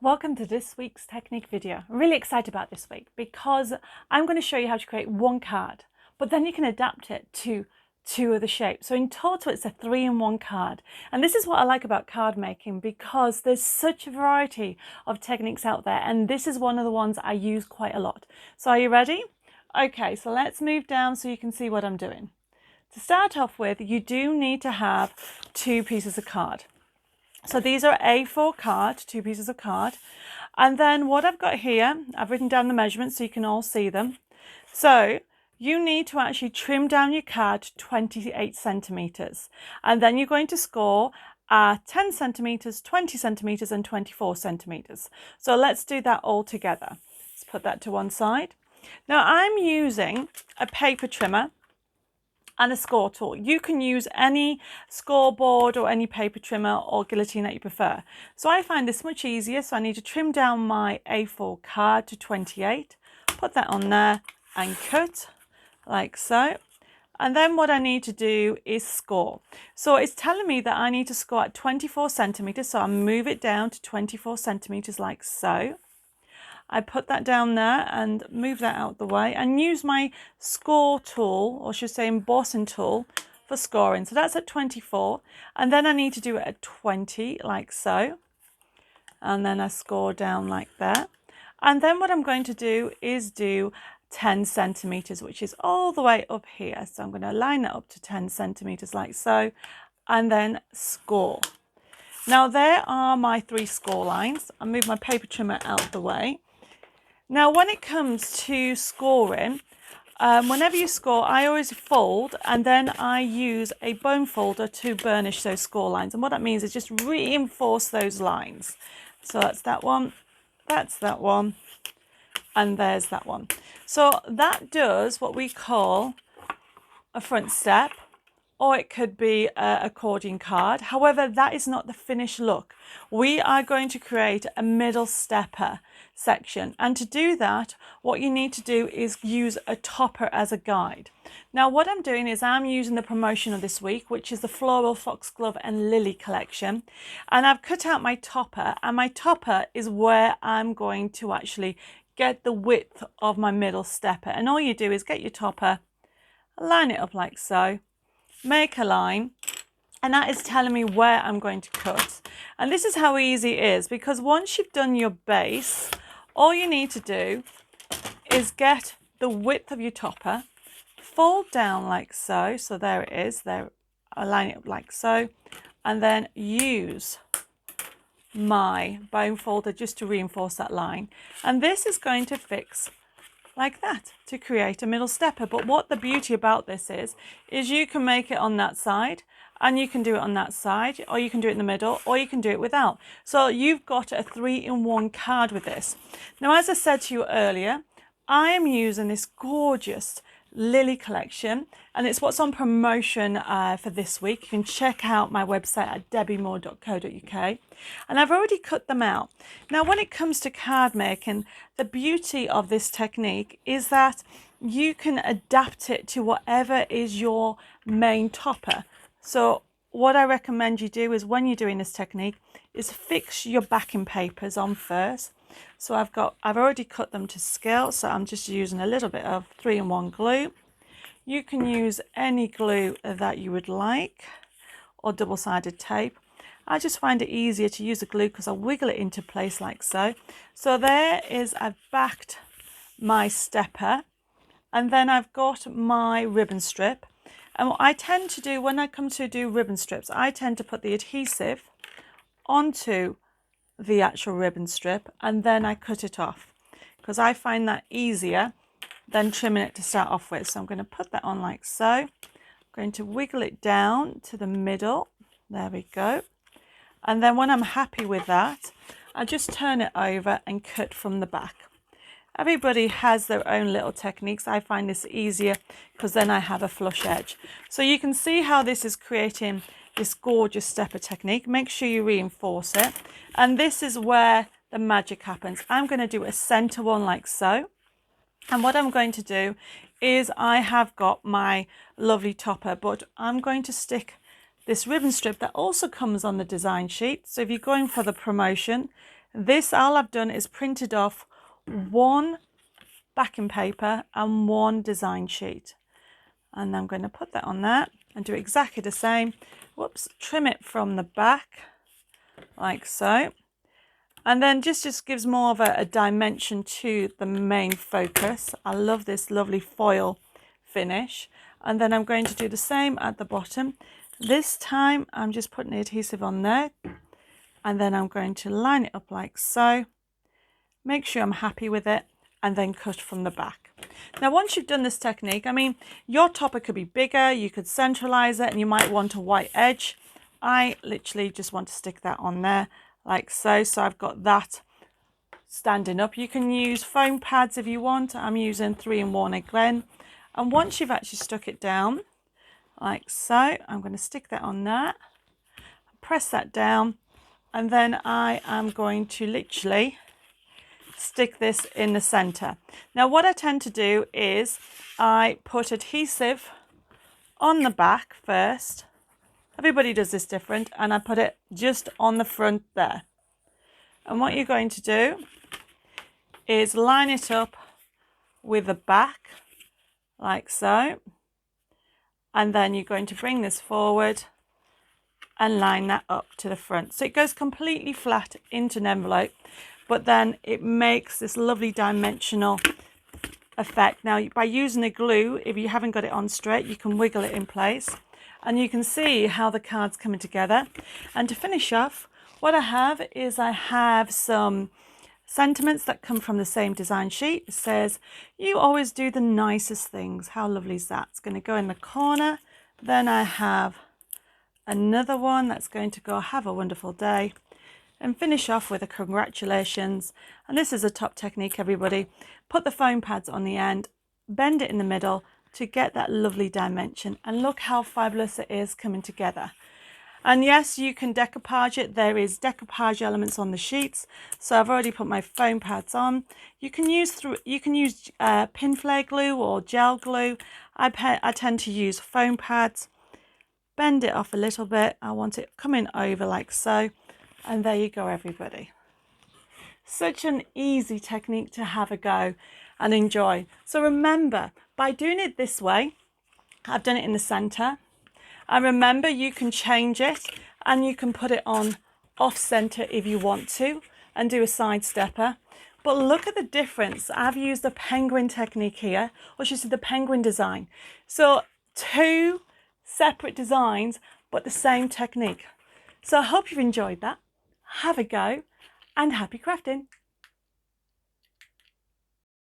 Welcome to this week's technique video. I'm really excited about this week because I'm going to show you how to create one card, but then you can adapt it to two of the shapes. So in total, it's a 3-in-1 card. And this is what I like about card making because there's such a variety of techniques out there. And this is one of the ones I use quite a lot. So are you ready? Okay, so let's move down so you can see what I'm doing. To start off with, you do need to have 2 pieces of card. So these are A4 card, 2 pieces of card. And then what I've got here, I've written down the measurements so you can all see them. So you need to actually trim down your card to 28 centimeters. And then you're going to score 10 centimeters, 20 centimeters and 24 centimeters. So let's do that all together. Let's put that to one side. Now I'm using a paper trimmer and a score tool. You can use any scoreboard or any paper trimmer or guillotine that you prefer. So I find this much easier. So I need to trim down my A4 card to 28, put that on there and cut like so. And then what I need to do is score. So it's telling me that I need to score at 24 centimeters. So I move it down to 24 centimeters like so. I put that down there and move that out the way and use my score tool, or should say embossing tool, for scoring. So that's at 24, and then I need to do it at 20 like so, and then I score down like that. And then what I'm going to do is do 10 centimeters, which is all the way up here. So I'm going to line that up to 10 centimeters like so, and then score. Now there are my 3 score lines. I'll move my paper trimmer out the way. Now, when it comes to scoring, whenever you score, I always fold and then I use a bone folder to burnish those score lines. And what that means is just reinforce those lines. So that's that one, and there's that one. So that does what we call a front step, or it could be an accordion card. However, that is not the finished look. We are going to create a middle stepper section. And to do that, what you need to do is use a topper as a guide. Now, what I'm doing is I'm using the promotion of this week, which is the Floral Foxglove and Lily collection. And I've cut out my topper, and my topper is where I'm going to actually get the width of my middle stepper. And all you do is get your topper, line it up like so, make a line, and that is telling me where I'm going to cut. And this is how easy it is, because once you've done your base, all you need to do is get the width of your topper, fold down like so. So there it is, there, I line it up like so, and then use my bone folder just to reinforce that line. And this is going to fix like that to create a middle stepper. But what the beauty about this is you can make it on that side, and you can do it on that side, or you can do it in the middle, or you can do it without. So you've got a 3-in-1 card with this. Now, as I said to you earlier, I am using this gorgeous Lily collection, and it's what's on promotion for this week. You can check out my website at debbimore.co.uk, and I've already cut them out. Now, when it comes to card making, the beauty of this technique is that you can adapt it to whatever is your main topper. So what I recommend you do is, when you're doing this technique, is fix your backing papers on first. So I've already cut them to scale, so I'm just using a little bit of 3-in-1 glue. You can use any glue that you would like, or double-sided tape. I just find it easier to use a glue because I wiggle it into place like so. So there is, I've backed my stepper, and then I've got my ribbon strip. And what I tend to do when I come to do ribbon strips, I tend to put the adhesive onto the actual ribbon strip, and then I cut it off because I find that easier than trimming it to start off with. So I'm going to put that on like so. I'm going to wiggle it down to the middle. There we go. And then when I'm happy with that, I just turn it over and cut from the back. Everybody has their own little techniques. I find this easier because then I have a flush edge. So you can see how this is creating this gorgeous stepper technique. Make sure you reinforce it. And this is where the magic happens. I'm going to do a center one like so. And what I'm going to do is, I have got my lovely topper, but I'm going to stick this ribbon strip that also comes on the design sheet. So if you're going for the promotion, This, all I've done is printed off one backing paper and one design sheet. And I'm going to put that on there and do exactly the same. Whoops, trim it from the back like so. And then just gives more of a dimension to the main focus. I love this lovely foil finish. And then I'm going to do the same at the bottom. This time I'm just putting the adhesive on there. And then I'm going to line it up like so. Make sure I'm happy with it. And then cut from the back. Now, once you've done this technique, I mean, your topper could be bigger, you could centralize it, and you might want a white edge. I literally just want to stick that on there like so. So I've got that standing up. You can use foam pads if you want. I'm using 3-in-1 again. And once you've actually stuck it down like so, I'm going to stick that on there, press that down, and then I am going to literally stick this in the center. Now what I tend to do is I put adhesive on the back first. Everybody does this different, and I put it just on the front there. And what you're going to do is line it up with the back like so, and then you're going to bring this forward and line that up to the front. So it goes completely flat into an envelope, but then it makes this lovely dimensional effect. Now, by using a glue, if you haven't got it on straight, you can wiggle it in place, and you can see how the card's coming together. And to finish off, what I have some sentiments that come from the same design sheet. It says, "You always do the nicest things." How lovely is that? It's going to go in the corner. Then I have another one that's going to go, "Have a wonderful day," and finish off with a congratulations. And this is a top technique, everybody. Put the foam pads on the end, bend it in the middle to get that lovely dimension, and look how fabulous it is coming together. And yes, you can decoupage it. There is decoupage elements on the sheets, so I've already put my foam pads on. You can use pin flare glue or gel glue. I tend to use foam pads. Bend it off a little bit. I want it coming over like so. And there you go, everybody. Such an easy technique to have a go and enjoy. So remember, by doing it this way, I've done it in the center. And remember, you can change it and you can put it on off center if you want to and do a side stepper. But look at the difference. I've used the penguin technique here, or she said the penguin design. So 2 separate designs, but the same technique. So I hope you've enjoyed that. Have a go and happy crafting.